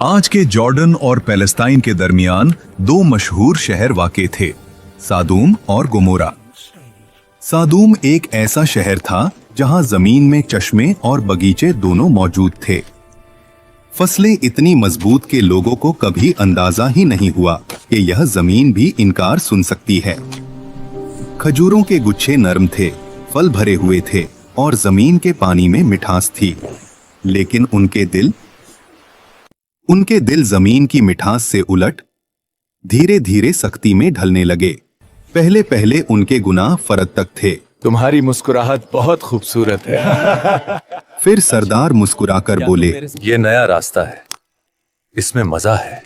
आज के जॉर्डन और पैलेस्टाइन के दरमियान दो मशहूर शहर वाक़े थे, सादूम और गोमोरा। सादूम एक ऐसा शहर था जहां जमीन में चश्मे और बगीचे दोनों मौजूद थे। फसलें इतनी मजबूत कि लोगों को कभी अंदाजा ही नहीं हुआ कि यह जमीन भी इनकार सुन सकती है। खजूरों के गुच्छे नरम थे, फल भरे हुए थे और जमीन के पानी में मिठास थी, लेकिन उनके दिल जमीन की मिठास से उलट धीरे धीरे सख्ती में ढलने लगे। पहले पहले उनके गुनाह फर्द तक थे। तुम्हारी मुस्कुराहट बहुत खूबसूरत है। फिर सरदार मुस्कुराकर बोले, ये नया रास्ता है, इसमें मजा है।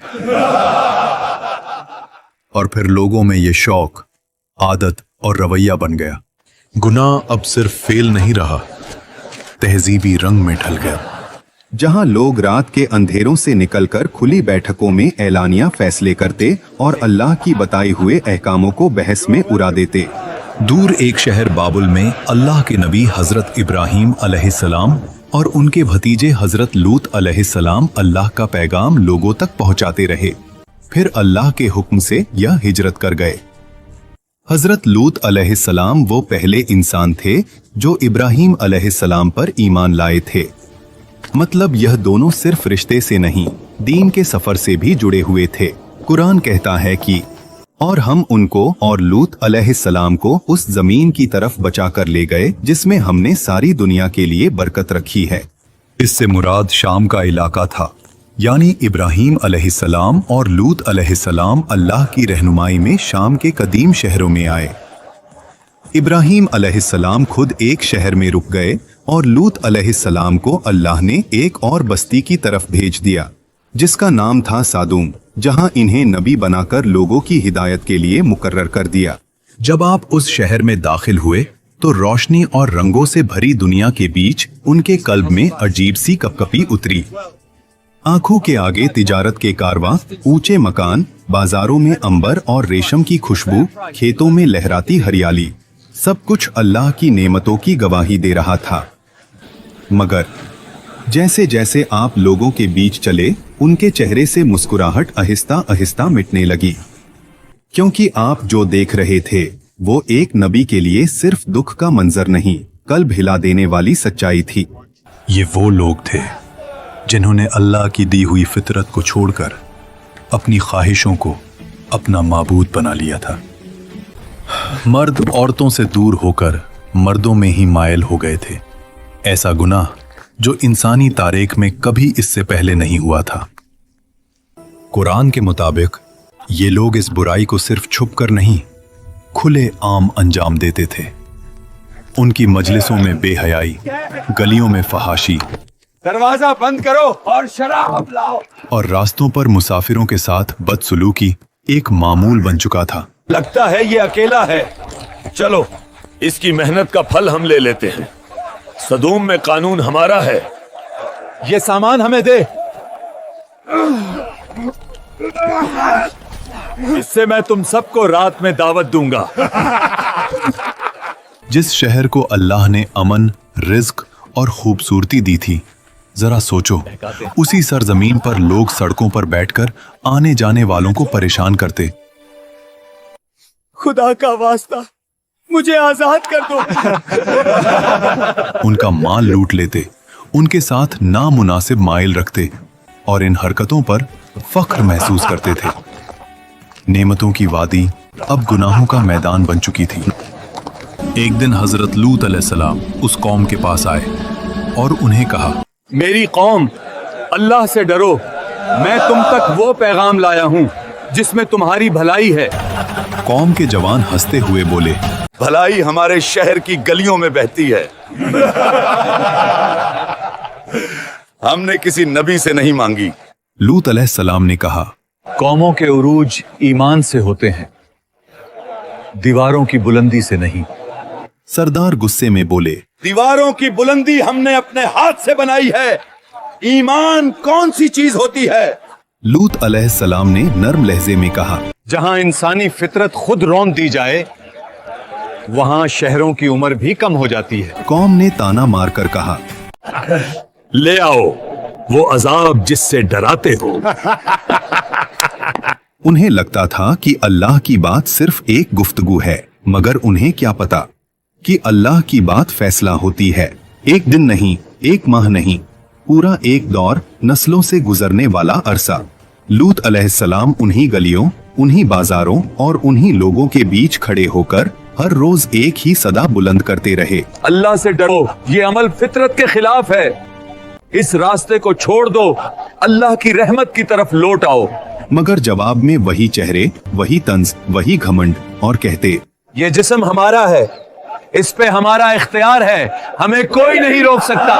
और फिर लोगों में ये शौक, आदत और रवैया बन गया। गुनाह अब सिर्फ फेल नहीं रहा, तहजीबी रंग में ढल गया। जहां लोग रात के अंधेरों से निकलकर खुली बैठकों में ऐलानिया फैसले करते और अल्लाह की बताए हुए अहकामों को बहस में उड़ा देते। दूर एक शहर बाबुल में अल्लाह के नबी हजरत इब्राहीम अलैहिस्सलाम और उनके भतीजे हजरत लूत अलैहिस्सलाम अल्लाह का पैगाम लोगों तक पहुंचाते रहे। फिर अल्लाह के हुक्म से यह हिजरत कर गए। हजरत लूत अलैहिस्सलाम वो पहले इंसान थे जो इब्राहीम अलैहिस्सलाम पर ईमान लाए थे। मतलब यह दोनों सिर्फ रिश्ते से नहीं, दीन के सफर से भी जुड़े हुए थे। कुरान कहता है कि और हम उनको और लूत अलैहिस्सलाम को उस जमीन की तरफ बचाकर ले गए जिसमें हमने सारी दुनिया के लिए बरकत रखी है। इससे मुराद शाम का इलाका था, यानी इब्राहीम अलैहिस्सलाम और लूत अलैहिस्सलाम अल्लाह की रहनुमाई में शाम के कदीम शहरों में आए। इब्राहीम अलैहिस्सलाम खुद एक शहर में रुक गए और लूत अलैहिस्सलाम को अल्लाह ने एक और बस्ती की तरफ भेज दिया जिसका नाम था सादूम, जहां इन्हें नबी बनाकर लोगों की हिदायत के लिए मुकर्रर कर दिया। जब आप उस शहर में दाखिल हुए तो रोशनी और रंगों से भरी दुनिया के बीच उनके कल्ब में अजीब सी कपकपी उतरी। आंखों के आगे तिजारत के कारवां, ऊंचे मकान, बाजारों में अंबर और रेशम की खुशबू, खेतों में लहराती हरियाली, सब कुछ अल्लाह की नेमतों की गवाही दे रहा था। मगर जैसे जैसे आप लोगों के बीच चले, उनके चेहरे से मुस्कुराहट आहिस्ता आहिस्ता मिटने लगी, क्योंकि आप जो देख रहे थे वो एक नबी के लिए सिर्फ दुख का मंजर नहीं, कल्ब हिला देने वाली सच्चाई थी। ये वो लोग थे जिन्होंने अल्लाह की दी हुई फितरत को छोड़कर अपनी ख्वाहिशों को अपना माबूद बना लिया था। मर्द औरतों से दूर होकर मर्दों में ही मायल हो गए थे। ऐसा गुनाह जो इंसानी तारीख में कभी इससे पहले नहीं हुआ था। कुरान के मुताबिक ये लोग इस बुराई को सिर्फ छुपकर नहीं, खुले आम अंजाम देते थे। उनकी मजलिसों में बेहयाई, गलियों में फहाशी, दरवाजा बंद करो और शराब लाओ, और रास्तों पर मुसाफिरों के साथ बदसलूकी एक मामूल बन चुका था। लगता है ये अकेला है, चलो इसकी मेहनत का फल हम ले लेते हैं। सदूम में कानून हमारा है, ये सामान हमें दे, इससे मैं तुम सबको रात में दावत दूंगा। जिस शहर को अल्लाह ने अमन, रिज्क और खूबसूरती दी थी, जरा सोचो उसी सरजमीन पर लोग सड़कों पर बैठकर आने जाने वालों को परेशान करते। खुदा का वास्ता मुझे आजाद कर दो। उनका माल लूट लेते, उनके साथ नामुनासिब माइल रखते और इन हरकतों पर फख्र महसूस करते थे। नेमतों की वादी अब गुनाहों का मैदान बन चुकी थी। एक दिन हजरत लूत अलैहिस्सलाम उस कौम के पास आए और उन्हें कहा, मेरी कौम, अल्लाह से डरो, मैं तुम तक वो पैगाम लाया हूँ जिसमें तुम्हारी भलाई है। कौम के जवान हंसते हुए बोले, भलाई हमारे शहर की गलियों में बहती है। हमने किसी नबी से नहीं मांगी। लूत अलैहिस्सलाम ने कहा, कौमों के उरूज ईमान से होते हैं, दीवारों की बुलंदी से नहीं। सरदार गुस्से में बोले, दीवारों की बुलंदी हमने अपने हाथ से बनाई है, ईमान कौन सी चीज होती है? लूत अलैहिस्सलाम ने नर्म लहजे में कहा, जहां इंसानी फितरत खुद रौंद दी जाए, वहां शहरों की उम्र भी कम हो जाती है। कौम ने ताना मारकर कहा, ले आओ वो अजाब जिससे डराते हो। उन्हें लगता था कि अल्लाह की बात सिर्फ एक गुफ्तगू है, मगर उन्हें क्या पता कि अल्लाह की बात फैसला होती है। एक दिन नहीं, एक माह नहीं, पूरा एक दौर, नस्लों से गुजरने वाला अरसा। लूत अलैहिस्सलाम उन्हीं गलियों, उन्हीं बाजारों और उन्हीं लोगों के बीच खड़े होकर हर रोज एक ही सदा बुलंद करते रहे, अल्लाह से डरो, ये अमल फितरत के खिलाफ है। इस रास्ते को छोड़ दो, अल्लाह की रहमत की तरफ लौट आओ। मगर जवाब में वही चेहरे, वही तंज, वही घमंड, और कहते, ये जिस्म हमारा है, इस पे हमारा इख्तियार है, हमें कोई नहीं रोक सकता।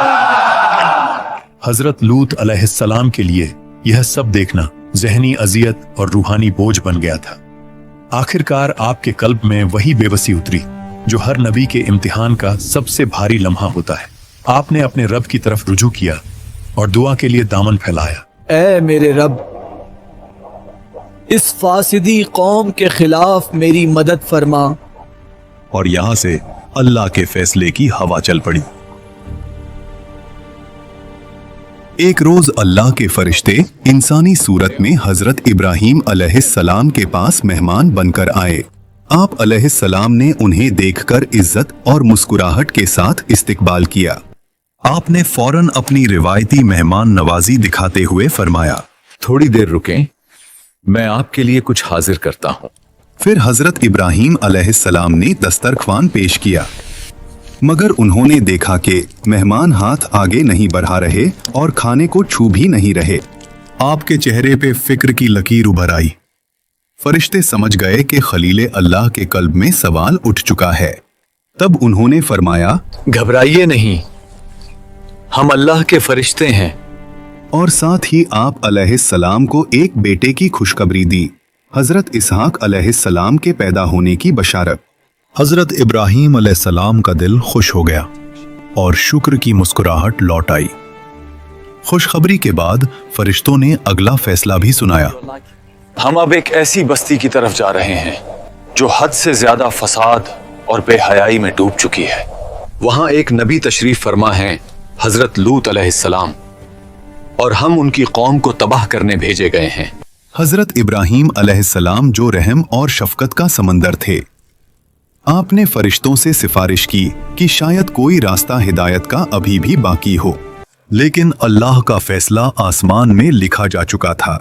हजरत लूत अलैहिस्सलाम के लिए यह सब देखना जहनी अजियत और रूहानी बोझ बन गया था। आखिरकार आपके कल्ब में वही बेबसी उतरी जो हर नबी के इम्तिहान का सबसे भारी लम्हा होता है। आपने अपने रब की तरफ रुजू किया और दुआ के लिए दामन फैलाया। ऐ मेरे रब, इस फासिदी कौम के खिलाफ मेरी मदद फरमा। और यहां से अल्लाह के फैसले की हवा चल पड़ी। एक रोज अल्लाह के फरिश्ते इंसानी सूरत में हजरत इब्राहीम अलैहिस्सलाम के पास मेहमान बनकर आए। आप अलैहिस्सलाम ने उन्हें देखकर इज्जत और मुस्कुराहट के साथ इस्तकबाल किया। आपने फौरन अपनी रिवायती मेहमान नवाजी दिखाते हुए फरमाया, थोड़ी देर रुकें, मैं आपके लिए कुछ हाजिर करता हूँ। फिर हजरत इब्राहीम अलैहिस्सलाम ने दस्तरख्वान पेश किया, मगर उन्होंने देखा कि मेहमान हाथ आगे नहीं बढ़ा रहे और खाने को छू भी नहीं रहे। आपके चेहरे पे फिक्र की लकीर उभर आई। फरिश्ते समझ गए कि खलीले अल्लाह के कल्ब में सवाल उठ चुका है। तब उन्होंने फरमाया, घबराइए नहीं, हम अल्लाह के फरिश्ते हैं। और साथ ही आप अलैहिस्सलाम को एक बेटे की खुशखबरी दी, हजरत इसहाक अलैहिस्सलाम के पैदा होने की बशारत। हजरत इब्राहीम अलैहिस्सलाम का दिल खुश हो गया और शुक्र की मुस्कुराहट लौट आई। खुशखबरी के बाद फरिश्तों ने अगला फैसला भी सुनाया। हम अब एक ऐसी बस्ती की तरफ जा रहे हैं जो हद से ज्यादा फसाद और बेहयाई में डूब चुकी है। वहां एक नबी तशरीफ फरमा है, हजरत लूत अलैहिस्सलाम, और हम उनकी कौम को तबाह करने भेजे गए हैं। हजरत इब्राहीम अलैहिस्सलाम जो रहम और शफकत का समंदर थे, आपने फरिश्तों से सिफारिश की कि शायद कोई रास्ता हिदायत का अभी भी बाकी हो, लेकिन अल्लाह का फैसला आसमान में लिखा जा चुका था।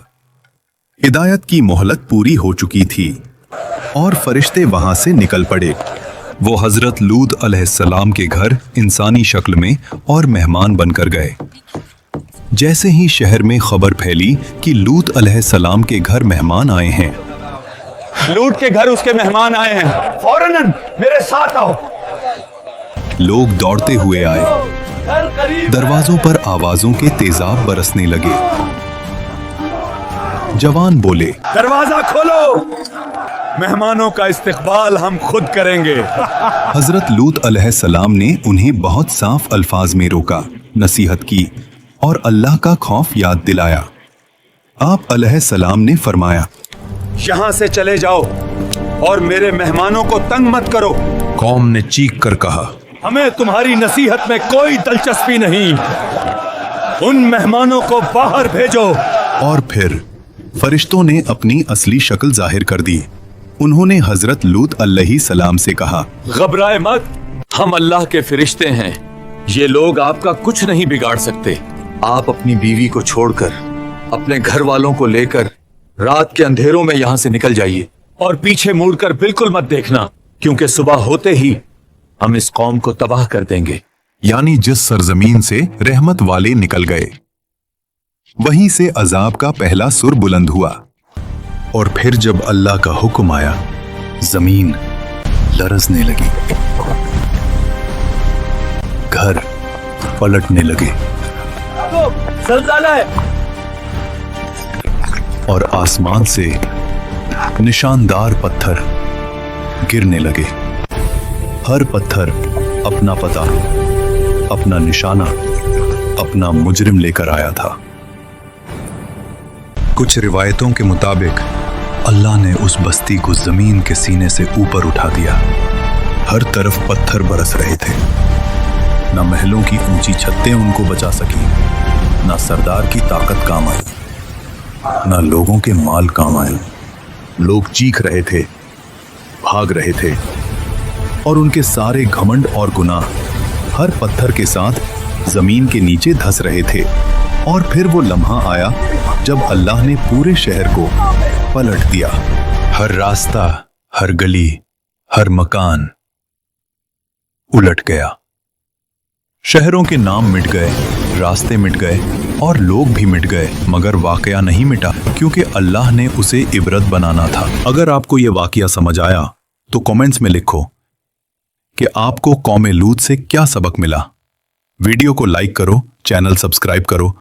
हिदायत की मोहलत पूरी हो चुकी थी और फरिश्ते वहां से निकल पड़े। वो हजरत लूत अलैहिस्सलाम के घर इंसानी शक्ल में और मेहमान बनकर गए। जैसे ही शहर में खबर फैली कि लूत अलैहिस्सलाम के घर मेहमान आए हैं, लूत के घर उसके मेहमान आए हैं, फौरन मेरे साथ आओ। लोग दौड़ते हुए आए, दरवाजों पर आवाजों के तेजाब बरसने लगे। जवान बोले, दरवाजा खोलो, मेहमानों का इस्तकबाल हम खुद करेंगे। हजरत लूत अलैहिस्सलाम ने उन्हें बहुत साफ अल्फाज में रोका, नसीहत की और अल्लाह का खौफ याद दिलाया। आप अलैहिस्सलाम ने फरमाया, यहाँ से चले जाओ और मेरे मेहमानों को तंग मत करो। कौम ने चीख कर कहा, हमें तुम्हारी नसीहत में कोई दिलचस्पी नहीं, उन मेहमानों को बाहर भेजो। और फिर फरिश्तों ने अपनी असली शक्ल जाहिर कर दी। उन्होंने हजरत लूत अलैहिस्सलाम से कहा, घबराए मत, हम अल्लाह के फरिश्ते हैं, ये लोग आपका कुछ नहीं बिगाड़ सकते। आप अपनी बीवी को छोड़कर अपने घर वालों को लेकर रात के अंधेरों में यहां से निकल जाइए और पीछे मुड़कर बिल्कुल मत देखना, क्योंकि सुबह होते ही हम इस कौम को तबाह कर देंगे। यानी जिस सरजमीन से रहमत वाले निकल गए, वहीं से अजाब का पहला सुर बुलंद हुआ। और फिर जब अल्लाह का हुक्म आया, जमीन लरजने लगी, घर पलटने लगे और आसमान से निशानदार पत्थर गिरने लगे। हर पत्थर अपना पता, अपना निशाना, अपना मुजरिम लेकर आया था। कुछ रिवायतों के मुताबिक अल्लाह ने उस बस्ती को जमीन के सीने से ऊपर उठा दिया। हर तरफ पत्थर बरस रहे थे। न महलों की ऊंची छतें उनको बचा सकी, ना सरदार की ताकत काम आई, ना लोगों के माल काम आए। लोग चीख रहे थे, भाग रहे थे, और उनके सारे घमंड और गुनाह हर पत्थर के साथ जमीन के नीचे धंस रहे थे। और फिर वो लम्हा आया जब अल्लाह ने पूरे शहर को पलट दिया। हर रास्ता, हर गली, हर मकान उलट गया। शहरों के नाम मिट गए, रास्ते मिट गए और लोग भी मिट गए, मगर वाकया नहीं मिटा, क्योंकि अल्लाह ने उसे इबरत बनाना था। अगर आपको यह वाकया समझ आया तो कमेंट्स में लिखो कि आपको कौमे लूत से क्या सबक मिला। वीडियो को लाइक करो, चैनल सब्सक्राइब करो